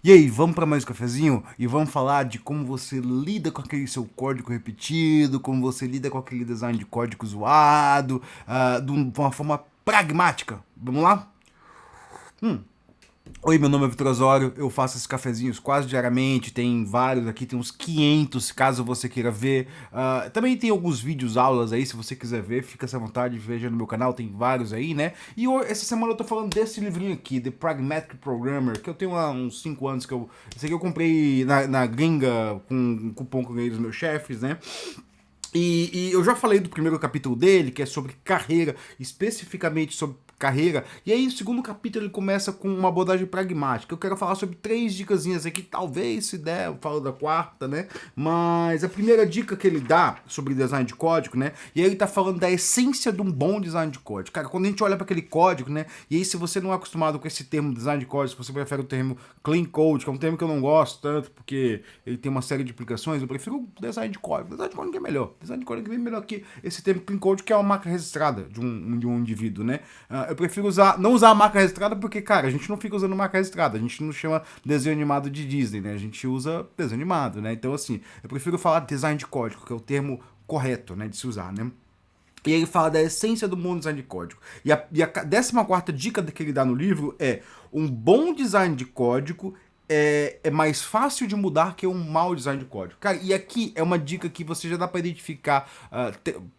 E aí, vamos para mais um cafezinho e vamos falar de como você lida com aquele seu código repetido, como você lida com aquele design de código zoado, de uma forma pragmática. Vamos lá? Oi, meu nome é Vitor Osório, eu faço esses cafezinhos quase diariamente, tem vários aqui, tem uns 500 caso você queira ver. Também tem alguns vídeos, aulas aí, se você quiser ver, fica à vontade, veja no meu canal, tem vários aí, né? E essa semana eu tô falando desse livrinho aqui, The Pragmatic Programmer, que eu tenho há uns 5 anos que eu... Esse aqui eu comprei na gringa com um cupom que eu ganhei dos meus chefes, né? E eu já falei do primeiro capítulo dele, que é sobre carreira, especificamente sobre carreira. E aí, o segundo capítulo ele começa com uma abordagem pragmática. Eu quero falar sobre 3 dicasinhas aqui, talvez se der, eu falo da quarta, né? Mas a primeira dica que ele dá sobre design de código, né? E aí ele tá falando da essência de um bom design de código. Cara, quando a gente olha para aquele código, né? E aí, se você não é acostumado com esse termo design de código, se você prefere o termo clean code, que é um termo que eu não gosto tanto, porque ele tem uma série de implicações, eu prefiro o design de código. Design de código é melhor. Design de código é bem melhor que esse termo clean code, que é uma marca registrada de um indivíduo, né? Eu prefiro não usar a marca registrada porque, cara, a gente não fica usando marca registrada. A gente não chama desenho animado de Disney, né? A gente usa desenho animado, né? Então, assim, eu prefiro falar design de código, que é o termo correto, né, de se usar, né? E ele fala da essência do bom design de código. E a 14ª dica que ele dá no livro é: um bom design de código é mais fácil de mudar que um mau design de código. Cara, e aqui é uma dica que você já dá para identificar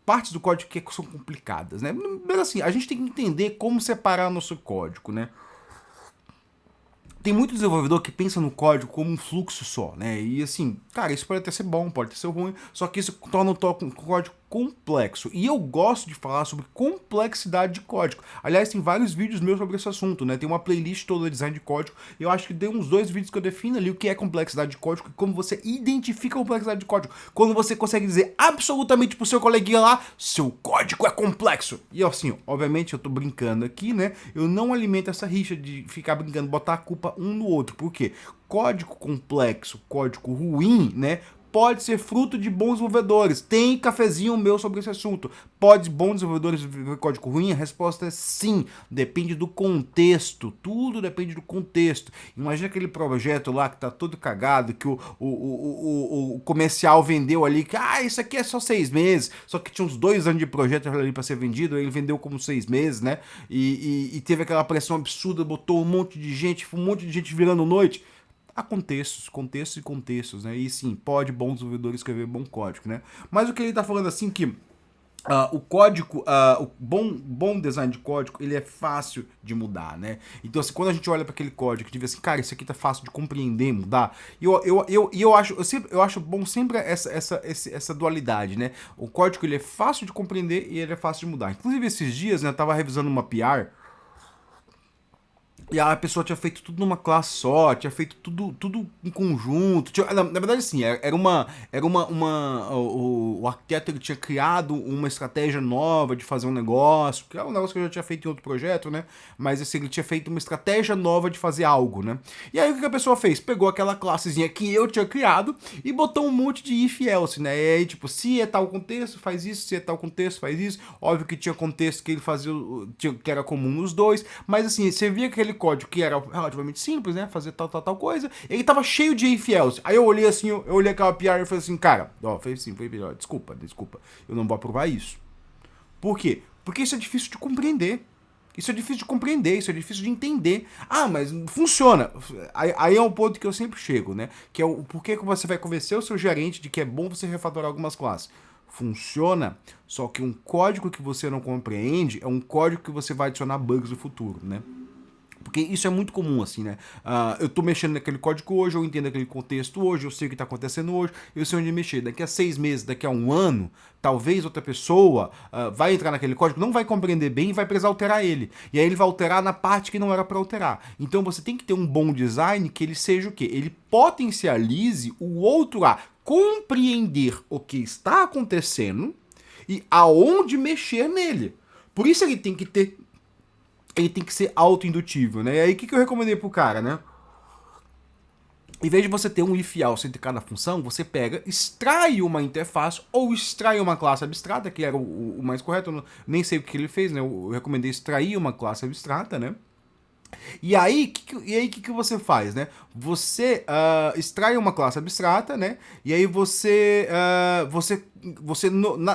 partes do código que são complicadas, né? Mas assim, a gente tem que entender como separar nosso código, né? Tem muito desenvolvedor que pensa no código como um fluxo só, né? E assim, cara, isso pode até ser bom, pode até ser ruim, só que isso torna o código complexo. E eu gosto de falar sobre complexidade de código. Aliás, tem vários vídeos meus sobre esse assunto, né? Tem uma playlist toda de design de código. E eu acho que tem uns 2 vídeos que eu defino ali o que é complexidade de código e como você identifica a complexidade de código. Quando você consegue dizer absolutamente pro seu coleguinha lá, seu código é complexo. E assim, obviamente eu tô brincando aqui, né? Eu não alimento essa rixa de ficar brincando, botar a culpa um no outro. Por quê? Código complexo, código ruim, né? Pode ser fruto de bons desenvolvedores. Tem cafezinho meu sobre esse assunto. Pode bons desenvolvedores ver código ruim? A resposta é sim. Depende do contexto. Tudo depende do contexto. Imagina aquele projeto lá que tá todo cagado, que o comercial vendeu ali, que isso aqui é só 6 meses. Só que tinha uns 2 anos de projeto ali para ser vendido, ele vendeu como 6 meses, né? E teve aquela pressão absurda, botou um monte de gente virando noite. Há contextos, contextos e contextos, né? E sim, pode bom desenvolvedor escrever bom código, né? Mas o que ele tá falando assim que o código, o bom design de código, ele é fácil de mudar, né? Então, assim, quando a gente olha para aquele código que diz assim, cara, isso aqui tá fácil de compreender, mudar, e eu acho bom sempre essa dualidade, né? O código, ele é fácil de compreender e ele é fácil de mudar. Inclusive, esses dias, né, eu tava revisando uma PR, e a pessoa tinha feito tudo numa classe só, tinha feito tudo em conjunto. Na verdade, sim, o arquiteto ele tinha criado uma estratégia nova de fazer um negócio, que é um negócio que eu já tinha feito em outro projeto, né? Mas assim, ele tinha feito uma estratégia nova de fazer algo, né? E aí o que a pessoa fez? Pegou aquela classezinha que eu tinha criado e botou um monte de if else, né? E aí, tipo, se é tal contexto, faz isso, se é tal contexto, faz isso. Óbvio que tinha contexto que ele fazia, que era comum nos dois, mas assim, você via aquele código que era relativamente simples, né? Fazer tal coisa. Ele tava cheio de if else. Aí eu olhei assim, eu olhei aquela PR e falei assim, cara, falei assim, desculpa, eu não vou aprovar isso. Por quê? Porque isso é difícil de compreender. Isso é difícil de compreender, isso é difícil de entender. Mas funciona. Aí é um ponto que eu sempre chego, né? Que é o porquê que você vai convencer o seu gerente de que é bom você refatorar algumas classes. Funciona, só que um código que você não compreende é um código que você vai adicionar bugs no futuro, né? Porque isso é muito comum, assim, né? Eu tô mexendo naquele código hoje, eu entendo aquele contexto hoje, eu sei o que tá acontecendo hoje, eu sei onde mexer. Daqui a 6 meses, daqui a um ano, talvez outra pessoa vai entrar naquele código, não vai compreender bem e vai precisar alterar ele. E aí ele vai alterar na parte que não era para alterar. Então você tem que ter um bom design que ele seja o quê? Ele potencialize o outro a compreender o que está acontecendo e aonde mexer nele. Por isso ele tem que ser autoindutível, né? E aí o que eu recomendei pro cara, né? Em vez de você ter um if else entre cada função, você pega, extrai uma interface ou extrai uma classe abstrata, que era o mais correto, eu nem sei o que ele fez, né? Eu recomendei extrair uma classe abstrata, né? Que você faz, né? Você extrai uma classe abstrata, né? E aí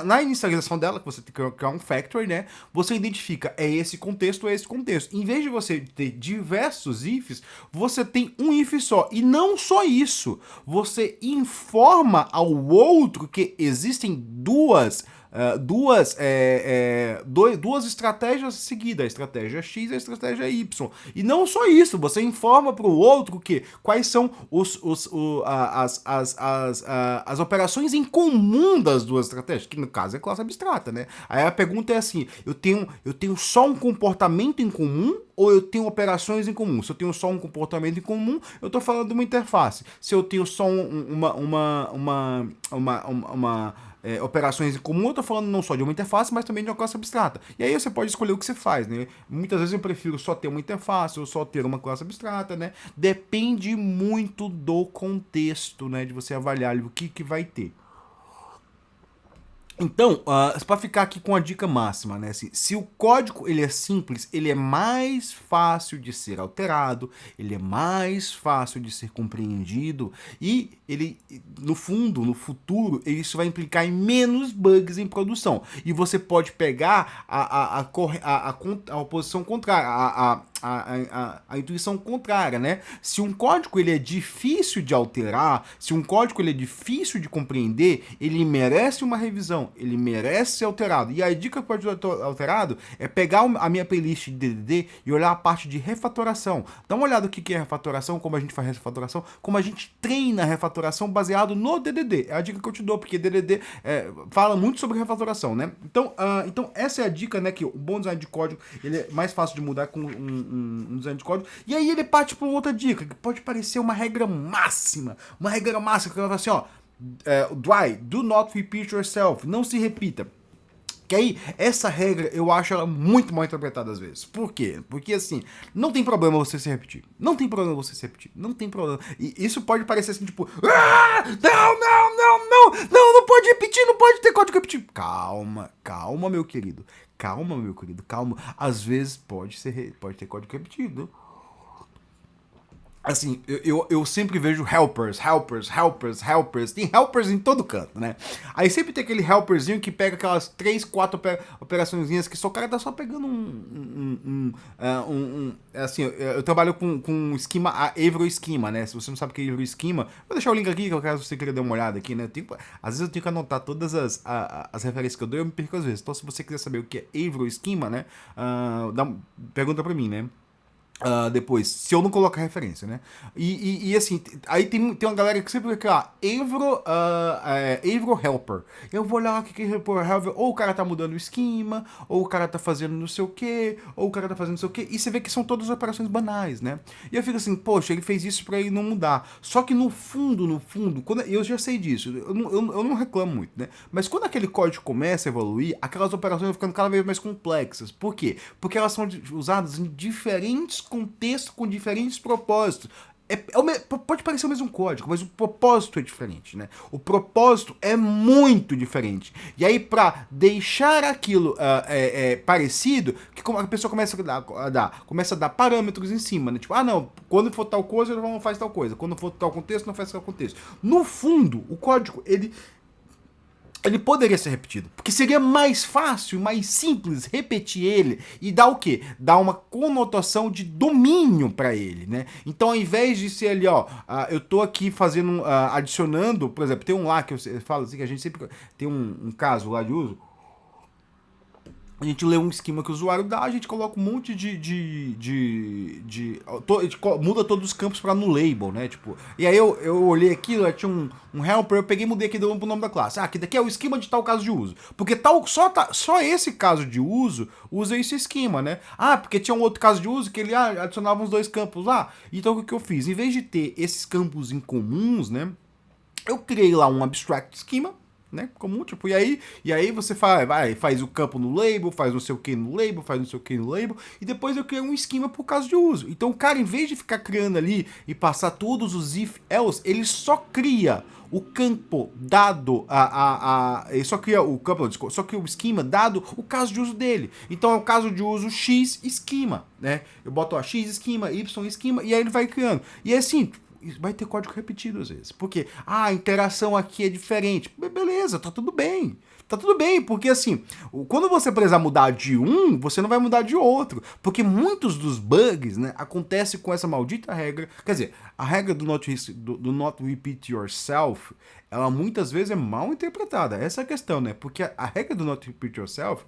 na inicialização dela, que você tem que criar um factory, né? Você identifica esse contexto ou esse contexto. Em vez de você ter diversos ifs, você tem um if só. E não só isso, você informa ao outro que existem duas estratégias seguidas, a estratégia X e a estratégia Y. E não só isso, você informa para o outro que quais são as operações em comum das duas estratégias, que no caso é classe abstrata, né? Aí a pergunta é assim: eu tenho só um comportamento em comum ou eu tenho operações em comum? Se eu tenho só um comportamento em comum, eu estou falando de uma interface. Se eu tenho só operações em comum, eu tô falando não só de uma interface, mas também de uma classe abstrata. E aí você pode escolher o que você faz, né? Muitas vezes eu prefiro só ter uma interface ou só ter uma classe abstrata, né? Depende muito do contexto, né? De você avaliar o que vai ter. Então, para ficar aqui com a dica máxima, né? Assim, se o código ele é simples, ele é mais fácil de ser alterado, ele é mais fácil de ser compreendido e ele, no fundo, no futuro, isso vai implicar em menos bugs em produção. E você pode pegar a oposição contrária, a intuição contrária, né? Se um código ele é difícil de alterar, se um código ele é difícil de compreender, ele merece uma revisão, ele merece ser alterado. E a dica para ser alterado é pegar a minha playlist de DDD e olhar a parte de refatoração. Dá uma olhada no que é refatoração, como a gente faz refatoração, como a gente treina a refatoração baseado no DDD. É a dica que eu te dou, porque DDD fala muito sobre refatoração, né? Então essa é a dica, né? Que o bom design de código ele é mais fácil de mudar com um design de código. E aí ele parte para outra dica, que pode parecer uma regra máxima. Uma regra máxima, que ela fala assim, ó. Dry, do not repeat yourself. Não se repita. Que aí, essa regra, eu acho ela muito mal interpretada às vezes. Por quê? Porque assim, não tem problema você se repetir. Não tem problema você se repetir. Não tem problema. E isso pode parecer assim, tipo, não pode repetir, não pode ter código repetir. Calma, meu querido. Calma. Às vezes pode ter código repetido. Assim, eu sempre vejo helpers. Tem helpers em todo canto, né? Aí sempre tem aquele helperzinho que pega aquelas 3, 4 operaçõezinhas que só o cara tá só pegando assim, eu trabalho com esquema, Avro Schema, né? Se você não sabe o que é Avro Schema, vou deixar o link aqui, que eu quero você querer dar uma olhada aqui, né? Às vezes eu tenho que anotar todas as referências que eu dou e eu me perco às vezes. Então, se você quiser saber o que é Avro Schema, né? Pergunta pra mim, né? Depois, se eu não colocar referência, né? E assim, aí tem uma galera que sempre fica lá, Avro Helper. Eu vou olhar o que é Helper, ou o cara tá mudando o esquema, ou o cara tá fazendo não sei o que, ou o cara tá fazendo não sei o que, e você vê que são todas operações banais, né? E eu fico assim, poxa, ele fez isso pra ele não mudar. Só que no fundo, quando eu já sei disso, eu não reclamo muito, né? Mas quando aquele código começa a evoluir, aquelas operações vão ficando cada vez mais complexas. Por quê? Porque elas são usadas em diferentes contextos com diferentes propósitos. Pode parecer o mesmo código, mas o propósito é diferente, né? O propósito é muito diferente. E aí, para deixar aquilo parecido, que a pessoa começa a dar parâmetros em cima, né? Tipo, não, quando for tal coisa, não faz tal coisa. Quando for tal contexto, não faz tal contexto. No fundo, o código, ele poderia ser repetido, porque seria mais fácil, mais simples repetir ele e dar o quê? Dar uma conotação de domínio para ele, né? Então, ao invés de ser ali, ó, eu tô aqui fazendo, adicionando, por exemplo, tem um lá que eu falo assim, que a gente sempre tem um caso lá de uso. A gente lê um esquema que o usuário dá, a gente coloca um monte a gente muda todos os campos para no label, né? Tipo, e aí eu olhei aquilo, tinha um helper, eu peguei e mudei aqui pro nome da classe. Que daqui é o esquema de tal caso de uso. Porque só esse caso de uso usa esse esquema, né? Porque tinha um outro caso de uso que ele adicionava uns 2 campos lá. Então o que eu fiz? Em vez de ter esses campos incomuns, né? Eu criei lá um abstract schema, né? Comum, tipo, e aí você faz o campo no label, faz não sei o que no label, faz não sei o que no label, e depois eu crio um esquema por causa de uso. Então o cara, em vez de ficar criando ali e passar todos os if else, ele só cria o campo dado ele só cria o campo, só cria o esquema dado o caso de uso dele. Então é o caso de uso X esquema, né? Eu boto a X esquema, Y esquema, e aí ele vai criando. E é assim, vai ter código repetido às vezes. Porque a interação aqui é diferente. Beleza, tá tudo bem. Tá tudo bem, porque assim, quando você precisar mudar de um, você não vai mudar de outro. Porque muitos dos bugs, né, acontecem com essa maldita regra. Quer dizer, a regra do not repeat yourself, ela muitas vezes é mal interpretada. Essa é a questão, né? Porque a regra do not repeat yourself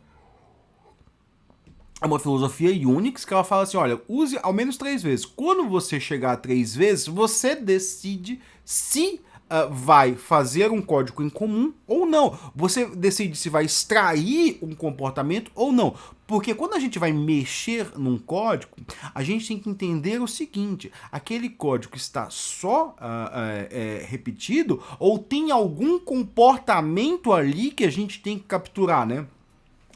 é uma filosofia Unix que ela fala assim, olha, use ao menos 3 vezes. Quando você chegar a 3 vezes, você decide se vai fazer um código em comum ou não. Você decide se vai extrair um comportamento ou não. Porque quando a gente vai mexer num código, a gente tem que entender o seguinte, aquele código está só repetido ou tem algum comportamento ali que a gente tem que capturar, né?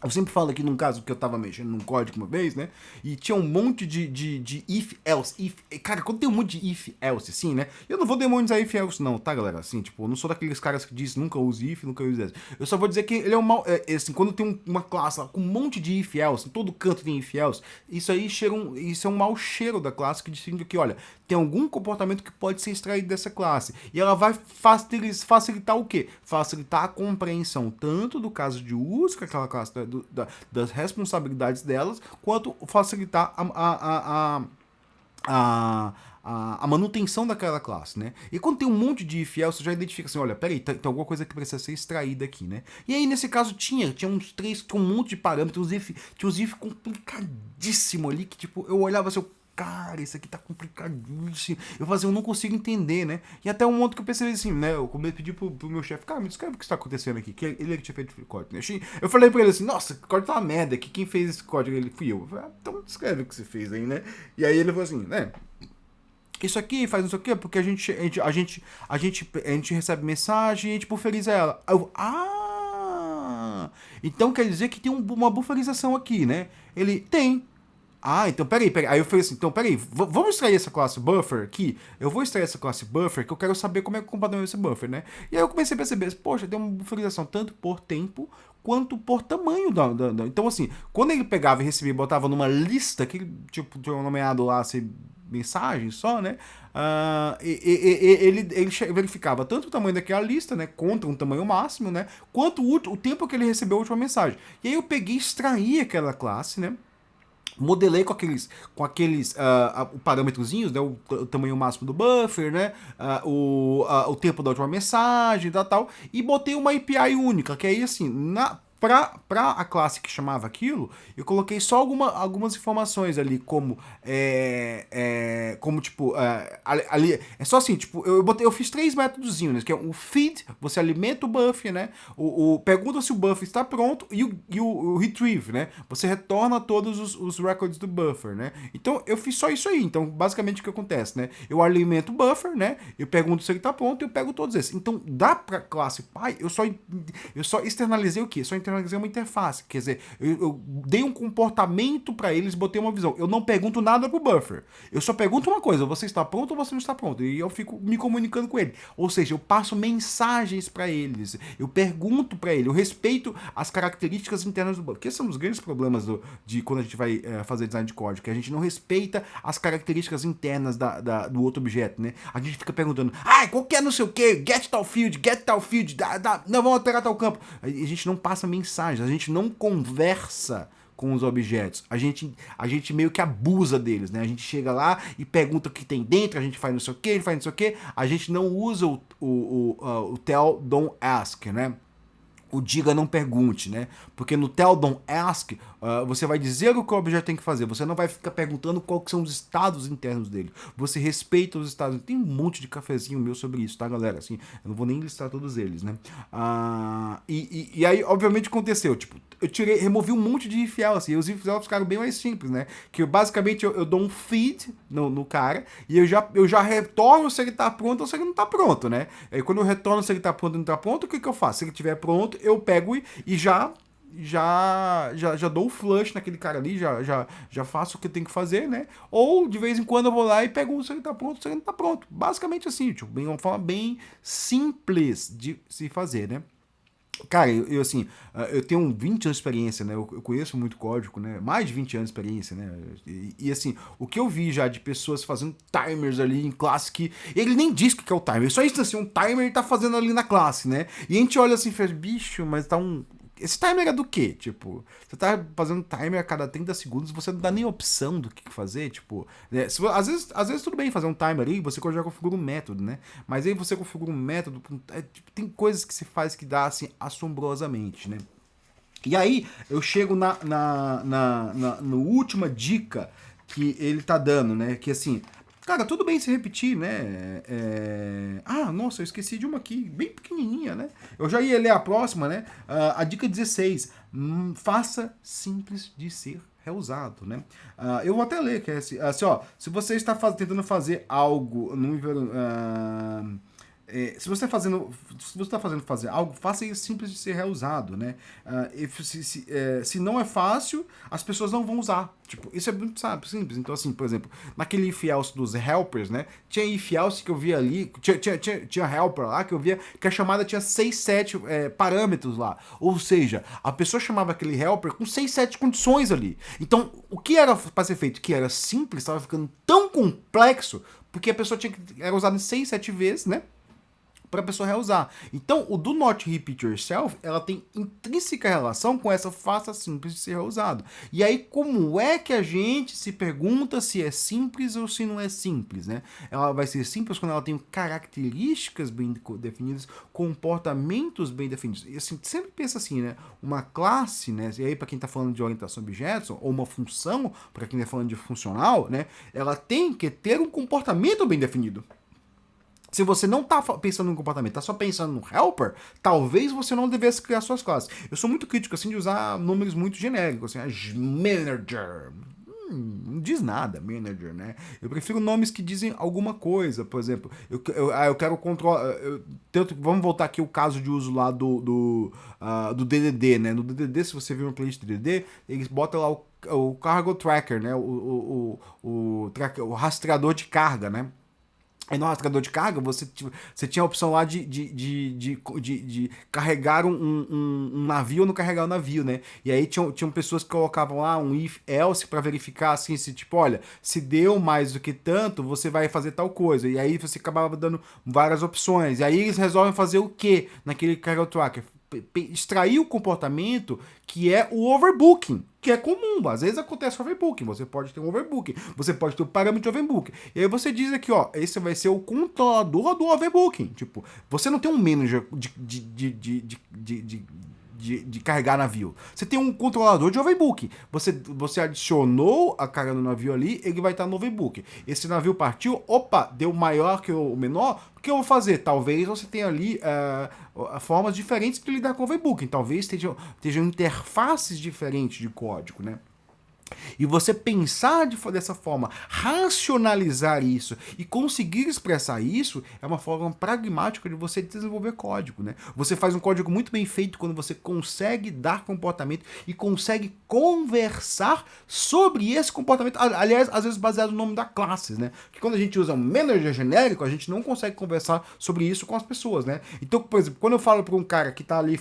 Eu sempre falo aqui num caso que eu tava mexendo num código uma vez, né? E tinha um monte de if, else, if. Cara, quando tem um monte de if, else, assim, né? Eu não vou demonizar if, else, não, tá, galera? Assim, tipo, eu não sou daqueles caras que dizem nunca use if, nunca use else. Eu só vou dizer que ele é um mal. Assim, quando tem uma classe lá com um monte de if, else, em todo canto tem if, else, isso aí isso é um mau cheiro da classe que define que, olha, tem algum comportamento que pode ser extraído dessa classe. E ela vai facilitar o quê? Facilitar a compreensão tanto do caso de uso que aquela classe das responsabilidades delas, quanto facilitar a manutenção daquela classe, né? E quando tem um monte de if else, você já identifica assim, olha, peraí, tem alguma coisa que precisa ser extraída aqui, né? E aí, nesse caso, tinha um monte de parâmetros, tinha uns if complicadíssimo ali, que tipo, eu olhava assim, cara, isso aqui tá complicadíssimo. Eu não consigo entender, né? E até um momento que eu percebi assim, né? Eu pedi pro meu chefe, cara, me descreve o que está acontecendo aqui. Que ele que tinha feito o código, né? Eu falei pra ele assim, nossa, o código tá uma merda aqui. Quem fez esse código? Ele fui eu. Eu falei, então descreve o que você fez aí, né? E aí ele falou assim, né? Isso aqui faz não sei o quê, porque a gente recebe mensagem e a gente bufferiza ela. Então quer dizer que tem uma bufferização aqui, né? Ele tem. Então peraí. Aí eu falei assim, então peraí, vamos extrair essa classe buffer aqui? Eu vou extrair essa classe buffer que eu quero saber como é que o comportamento desse buffer, né? E aí eu comecei a perceber, poxa, tem uma bufferização tanto por tempo quanto por tamanho Então assim, quando ele pegava e recebia e botava numa lista, que tipo, tinha nomeado lá assim, mensagem só, né? Ele verificava tanto o tamanho daquela lista, né? Contra um tamanho máximo, né? Quanto o tempo que ele recebeu a última mensagem. E aí eu peguei e extraí aquela classe, né? Modelei com aqueles parâmetrozinhos, né, o tamanho máximo do buffer, né, o tempo da última mensagem, tal, e botei uma API única, que aí assim, para a classe que chamava aquilo, eu coloquei só algumas informações ali, como tipo, ali, é só assim, tipo, eu fiz 3 métodozinhos, né, que é o feed, você alimenta o buffer, né, pergunta se o buffer está pronto, e o retrieve, né, você retorna todos os records do buffer, né, então eu fiz só isso aí, então basicamente o que acontece, né, eu alimento o buffer, né, eu pergunto se ele está pronto, e eu pego todos esses, então da classe Py, eu só externalizei o quê? Só internalizei uma interface, quer dizer, eu dei um comportamento para eles, botei uma visão. Eu não pergunto nada pro buffer. Eu só pergunto uma coisa, você está pronto ou você não está pronto? E eu fico me comunicando com ele. Ou seja, eu passo mensagens para eles, eu pergunto para ele, eu respeito as características internas do buffer. Que são os grandes problemas de quando a gente vai fazer design de código, que a gente não respeita as características internas do outro objeto, né? A gente fica perguntando, qual que é não sei o que, get tal field, não, vamos alterar tal campo. A gente não passa mensagens, a gente não conversa com os objetos, a gente meio que abusa deles, né? A gente chega lá e pergunta o que tem dentro, a gente faz não sei o que, a gente não usa o tell, don't ask, né? O diga não pergunte, né? Porque no tell don't ask, Você vai dizer o que o objeto tem que fazer. Você não vai ficar perguntando quais são os estados internos dele. Você respeita os estados. Tem um monte de cafezinho meu sobre isso, tá, galera? Assim, eu não vou nem listar todos eles, né? E aí, obviamente, aconteceu. Tipo, removi um monte de if-else, assim, e os if-else ficaram bem mais simples, né? Que basicamente eu dou um feed no cara e eu já retorno se ele tá pronto ou se ele não tá pronto, né? Aí quando eu retorno se ele tá pronto ou não tá pronto, o que eu faço? Se ele tiver pronto, eu pego e já dou o flush naquele cara ali, já faço o que eu tenho que fazer, né? Ou de vez em quando eu vou lá e pego se ele tá pronto, se ele não tá pronto. Basicamente assim, tipo, uma forma bem simples de se fazer, né? Cara, assim, eu tenho 20 anos de experiência, né? Eu conheço muito código, né? Mais de 20 anos de experiência, né? Assim, o que eu vi já de pessoas fazendo timers ali em classe que ele nem diz o que é o timer, só isso assim, um timer ele tá fazendo ali na classe, né? E a gente olha assim e fala, bicho, mas tá um. Esse timer é do quê? Tipo, você tá fazendo timer a cada 30 segundos, você não dá nem opção do que fazer, tipo, né? Às vezes tudo bem fazer um timer ali, você já configura um método, né? Mas aí você configura um método, tipo, tem coisas que se faz que dá assim assombrosamente, né? E aí eu chego na última dica que ele tá dando, né? Que assim, cara, tudo bem se repetir, né? Nossa, eu esqueci de uma aqui, bem pequenininha, né? Eu já ia ler a próxima, né? A dica 16. Faça simples de ser reusado, né? Eu vou até ler, que é assim, ó. Se você está tentando fazer algo no nível... se você está fazendo fazer algo, faça isso simples de ser reusado, né? Se não é fácil, as pessoas não vão usar. Tipo, isso é muito simples. Então, assim, por exemplo, naquele if-else dos helpers, né? Tinha if-else que eu via ali, tinha helper lá que eu via que a chamada tinha 6, 7 parâmetros lá. Ou seja, a pessoa chamava aquele helper com 6, 7 condições ali. Então, o que era para ser feito, que era simples, estava ficando tão complexo, porque a pessoa era usada 6, 7 vezes, né? Para a pessoa reusar. Então, o do not repeat yourself, ela tem intrínseca relação com essa faça simples de ser reusado. E aí, como é que a gente se pergunta se é simples ou se não é simples, né? Ela vai ser simples quando ela tem características bem definidas, comportamentos bem definidos. E assim, sempre pensa assim, né? Uma classe, né? E aí, para quem está falando de orientação a objetos, ou uma função, para quem está falando de funcional, né? Ela tem que ter um comportamento bem definido. Se você não tá pensando no comportamento, tá só pensando no helper, talvez você não devesse criar suas classes. Eu sou muito crítico, assim, de usar números muito genéricos, assim, manager. Não diz nada, manager, né? Eu prefiro nomes que dizem alguma coisa. Por exemplo, eu quero controlar. Vamos voltar aqui o caso de uso lá do DDD, né? No DDD, se você viu uma playlist do DDD, eles botam lá o cargo tracker, né? O rastreador de carga, né? Aí no rastreador de carga, você tinha a opção lá de carregar um navio ou não carregar o navio, né? E aí tinham pessoas que colocavam lá um if-else para verificar, assim, se tipo, olha, se deu mais do que tanto, você vai fazer tal coisa. E aí você acabava dando várias opções. E aí eles resolvem fazer o quê naquele cargo tracker? Extrair o comportamento que é o overbooking, que é comum, às vezes acontece overbooking, você pode ter um overbooking, você pode ter um parâmetro de overbooking, e aí você diz aqui, ó, esse vai ser o controlador do overbooking, tipo, você não tem um manager de carregar navio. Você tem um controlador de overbooking. Você adicionou a carga no navio ali, ele vai estar no overbooking. Esse navio partiu, opa, deu maior que o menor, o que eu vou fazer? Talvez você tenha ali formas diferentes de lidar com o overbooking. Talvez estejam interfaces diferentes de código, né? E você pensar dessa forma, racionalizar isso e conseguir expressar isso é uma forma pragmática de você desenvolver código, né? Você faz um código muito bem feito quando você consegue dar comportamento e consegue conversar sobre esse comportamento. Aliás, às vezes baseado no nome da classe, né? Porque quando a gente usa um manager genérico, a gente não consegue conversar sobre isso com as pessoas, né? Então, por exemplo, quando eu falo para um cara que tá ali,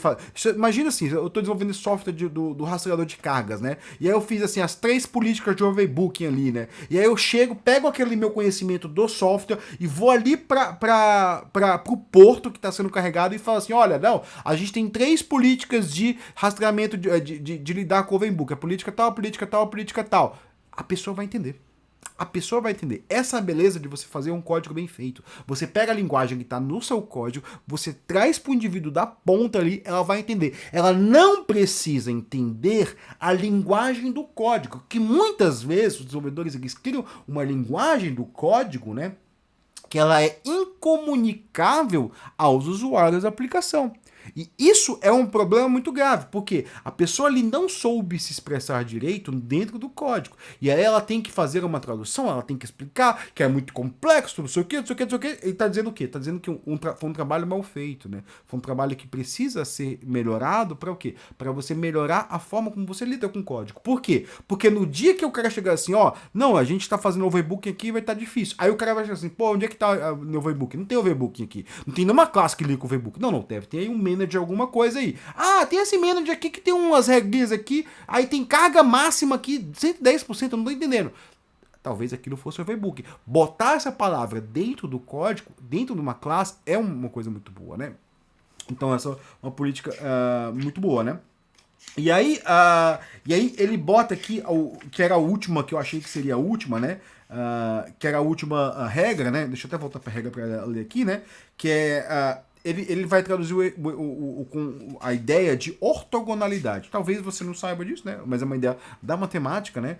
imagina assim, eu estou desenvolvendo software do rastreador de cargas, né? E aí eu fiz assim as 3 políticas de overbooking ali, né? E aí eu chego, pego aquele meu conhecimento do software e vou ali pro porto que está sendo carregado e falo assim, olha, não, a gente tem 3 políticas de rastreamento de lidar com o overbooking. A política tal, a política tal, a política tal. A pessoa vai entender. a pessoa vai entender. Essa é a beleza de você fazer um código bem feito. Você pega a linguagem que está no seu código, você traz para o indivíduo da ponta ali, ela vai entender. Ela não precisa entender a linguagem do código, que muitas vezes os desenvolvedores eles criam uma linguagem do código, né, que ela é incomunicável aos usuários da aplicação. E isso é um problema muito grave, porque a pessoa ali não soube se expressar direito dentro do código. E aí ela tem que fazer uma tradução, ela tem que explicar que é muito complexo, não sei o que, não sei o que, não sei o que. Ele está dizendo o quê? Está dizendo que foi um trabalho mal feito, né? Foi um trabalho que precisa ser melhorado para o quê? Para você melhorar a forma como você lida com o código. Por quê? Porque no dia que o cara chegar assim, ó, não, a gente está fazendo overbooking aqui, vai estar difícil. Aí o cara vai chegar assim, pô, onde é que está o overbooking? Não tem overbooking aqui. Não tem nenhuma classe que liga com overbooking. Não, deve ter aí um de alguma coisa aí. Ah, tem esse manager aqui que tem umas regras aqui, aí tem carga máxima aqui, 110%, eu não tô entendendo. Talvez aquilo fosse o overbooking. Botar essa palavra dentro do código, dentro de uma classe, é uma coisa muito boa, né? Então essa é uma política muito boa, né? E aí ele bota aqui, que era a última, que eu achei que seria a última, né? Que era a última regra, né? Deixa eu até voltar para a regra para ler aqui, né? Que é... Ele vai traduzir a ideia de ortogonalidade. Talvez você não saiba disso, né? Mas é uma ideia da matemática, né?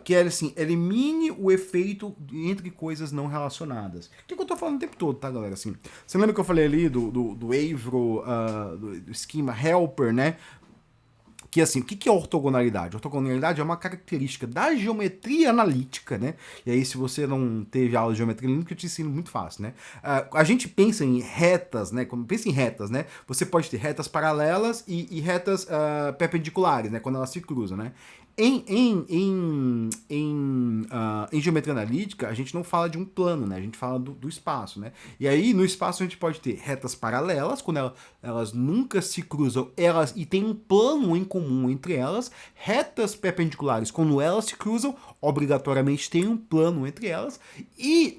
Que é assim, elimine o efeito entre coisas não relacionadas. O que eu tô falando o tempo todo, tá, galera? Assim, você lembra que eu falei ali do Avro, do esquema helper, né? Que assim, o que é ortogonalidade? Ortogonalidade é uma característica da geometria analítica, né? E aí, se você não teve aula de geometria analítica, eu te ensino muito fácil, né? A gente pensa em retas, né? Quando pensa em retas, né? Você pode ter retas paralelas e retas perpendiculares, né? Quando elas se cruzam, né? Em geometria analítica, a gente não fala de um plano, né? A gente fala do espaço, né? E aí, no espaço, a gente pode ter retas paralelas, quando elas nunca se cruzam, e tem um plano em comum entre elas. Retas perpendiculares, quando elas se cruzam, obrigatoriamente tem um plano entre elas. E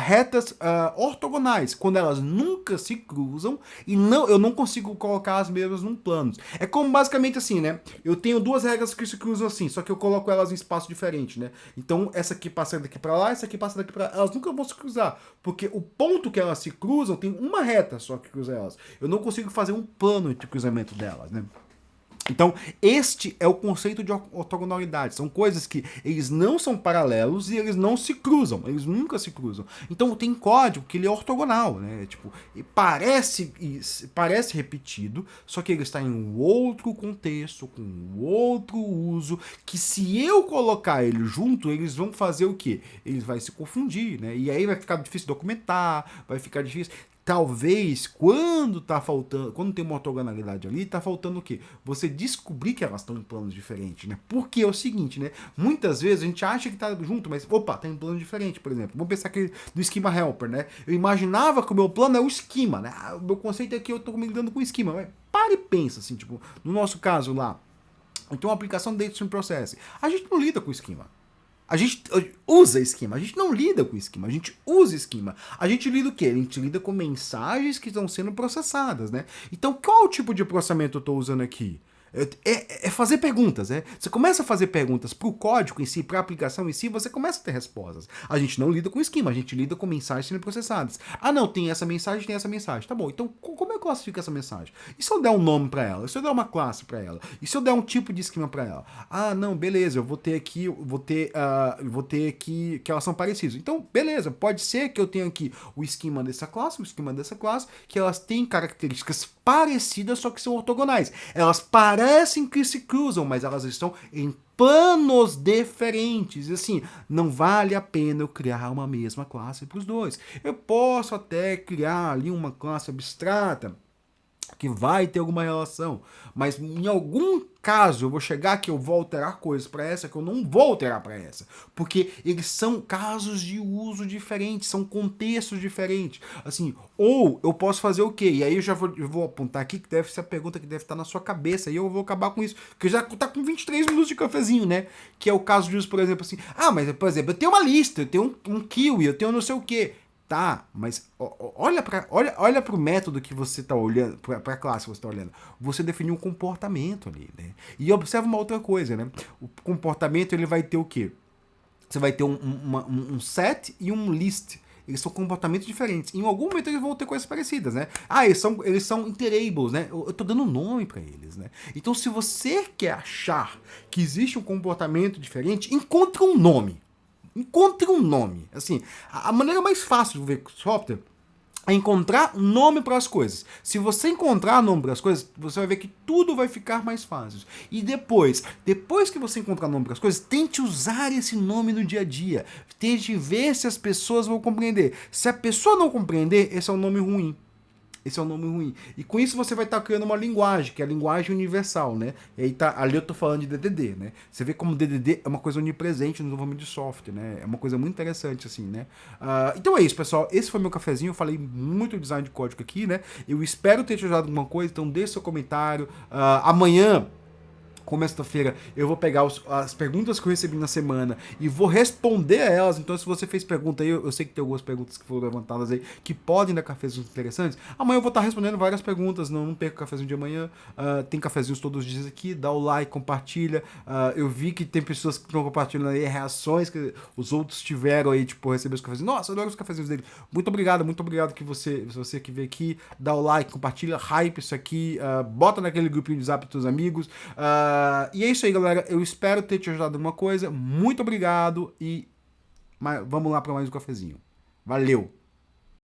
retas ortogonais, quando elas nunca se cruzam, e eu não consigo colocar as mesmas num plano. É como basicamente assim, né? Eu tenho duas regras que se cruzam assim, só que eu coloco elas em espaço diferente, né? Então, essa aqui passa daqui para lá, essa aqui passa daqui para lá. Elas nunca vão se cruzar, porque o ponto que elas se cruzam tem uma reta só que cruza elas. Eu não consigo fazer um plano entre o cruzamento delas, né? Então, este é o conceito de ortogonalidade. São coisas que eles não são paralelos e eles não se cruzam. Eles nunca se cruzam. Então, tem código que ele é ortogonal, né? Tipo, parece repetido, só que ele está em um outro contexto, com um outro uso, que se eu colocar ele junto, eles vão fazer o quê? Eles vão se confundir, né? E aí vai ficar difícil documentar, vai ficar difícil... Talvez, quando tem uma ortogonalidade ali, tá faltando o quê? Você descobrir que elas estão em planos diferentes, né? Porque é o seguinte, né? Muitas vezes a gente acha que tá junto, mas, opa, tá em plano diferente, por exemplo. Vamos pensar aqui no esquema helper, né? Eu imaginava que o meu plano é o esquema, né? O meu conceito é que eu tô lidando com o esquema, mas para e pensa, assim, tipo, no nosso caso lá, então a aplicação Data Stream Processing, a gente não lida com o esquema. A gente usa esquema, a gente não lida com esquema, a gente usa esquema. A gente lida o quê? A gente lida com mensagens que estão sendo processadas, né? Então, qual o tipo de processamento eu estou usando aqui? É fazer perguntas, né? Você começa a fazer perguntas para o código em si, para a aplicação em si, você começa a ter respostas. A gente não lida com esquema, a gente lida com mensagens sendo processadas. Ah, não, tem essa mensagem, tem essa mensagem. Tá bom, então como eu classifico essa mensagem? E se eu der um nome para ela? E se eu der uma classe para ela? E se eu der um tipo de esquema para ela? Ah, não, beleza, eu vou ter aqui, que elas são parecidas. Então, beleza, pode ser que eu tenha aqui o esquema dessa classe, que elas têm características parecidas, só que são ortogonais. Elas parecem que se cruzam, mas elas estão em planos diferentes. E assim, não vale a pena eu criar uma mesma classe para os dois. Eu posso até criar ali uma classe abstrata que vai ter alguma relação, mas em algum caso eu vou chegar que eu vou alterar coisas para essa que eu não vou alterar para essa, porque eles são casos de uso diferentes, são contextos diferentes, assim, ou eu posso fazer o quê? E aí eu vou apontar aqui que deve ser a pergunta que deve estar na sua cabeça, e eu vou acabar com isso, porque já tá com 23 minutos de cafezinho, né? Que é o caso de uso, por exemplo, assim, mas, por exemplo, eu tenho uma lista, eu tenho um kiwi, eu tenho não sei o quê. Tá, mas olha para o método que você está olhando, para a classe que você está olhando. Você definiu um comportamento ali, né? E observa uma outra coisa, né? O comportamento ele vai ter o quê? você vai ter um set e um list. Eles são comportamentos diferentes. Em algum momento eles vão ter coisas parecidas, né? Ah, eles são interables, né? Eu tô dando nome para eles, né? Então, se você quer achar que existe um comportamento diferente, encontre um nome. Encontre um nome. Assim, a maneira mais fácil de ver software é encontrar nome para as coisas. Se você encontrar nome para as coisas, você vai ver que tudo vai ficar mais fácil. E depois que você encontrar nome para as coisas, tente usar esse nome no dia a dia. Tente ver se as pessoas vão compreender. Se a pessoa não compreender, esse é um nome ruim. Esse é um nome ruim. E com isso você vai estar criando uma linguagem, que é a linguagem universal, né? E aí ali eu tô falando de DDD, né? Você vê como DDD é uma coisa onipresente no desenvolvimento de software, né? É uma coisa muito interessante, assim, né? Então é isso, pessoal. Esse foi meu cafezinho. Eu falei muito design de código aqui, né? Eu espero ter te ajudado alguma coisa. Então deixe seu comentário. Amanhã, como é sexta-feira, eu vou pegar as perguntas que eu recebi na semana e vou responder a elas. Então, se você fez pergunta aí, eu sei que tem algumas perguntas que foram levantadas aí que podem dar cafezinhos interessantes. Amanhã eu vou estar respondendo várias perguntas, não perca o cafezinho de amanhã. Tem cafezinhos todos os dias aqui, dá o like, compartilha. Eu vi que tem pessoas que estão compartilhando aí reações que os outros tiveram aí, tipo, receber os cafezinhos. Nossa, eu adoro os cafezinhos dele. Muito obrigado que você que veio aqui, dá o like, compartilha, hype isso aqui, bota naquele grupinho de zap dos teus amigos. E é isso aí, galera. Eu espero ter te ajudado em alguma coisa. Muito obrigado e vamos lá para mais um cafezinho. Valeu!